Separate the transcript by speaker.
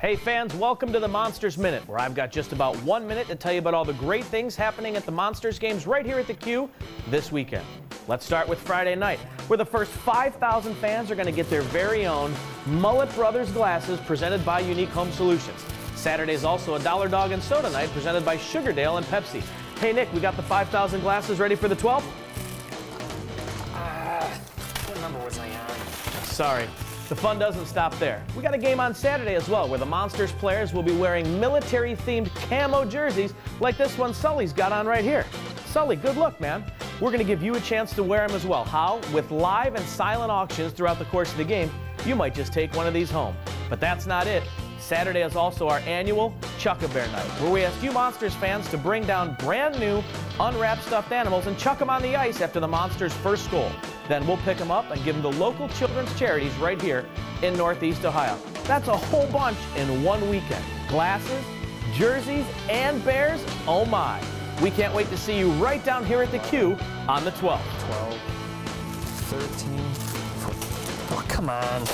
Speaker 1: Hey fans, welcome to the Monsters Minute, where I've got just about 1 minute to tell you about all the great things happening at the Monsters games right here at the Q this weekend. Let's start with Friday night, where the first 5,000 fans are going to get their very own Mullet Brothers glasses presented by Unique Home Solutions. Saturday is also a Dollar Dog and Soda night presented by Sugardale and Pepsi. Hey Nick, we got the 5,000 glasses ready for the 12th?
Speaker 2: What number was I on?
Speaker 1: Sorry. The fun doesn't stop there. We got a game on Saturday as well, where the Monsters players will be wearing military-themed camo jerseys like this one Sully's got on right here. Sully, good luck, man. We're going to give you a chance to wear them as well. How? With live and silent auctions throughout the course of the game, you might just take one of these home. But that's not it. Saturday is also our annual Chuck-a-Bear night, where we ask you Monsters fans to bring down brand new, unwrapped stuffed animals and chuck them on the ice after the Monsters' first goal. Then we'll pick them up and give them to local children's charities right here in Northeast Ohio. That's a whole bunch in one weekend. Glasses, jerseys, and bears, oh my. We can't wait to see you right down here at the Q on the 12th.
Speaker 2: 12, 13, 14. Oh, come on.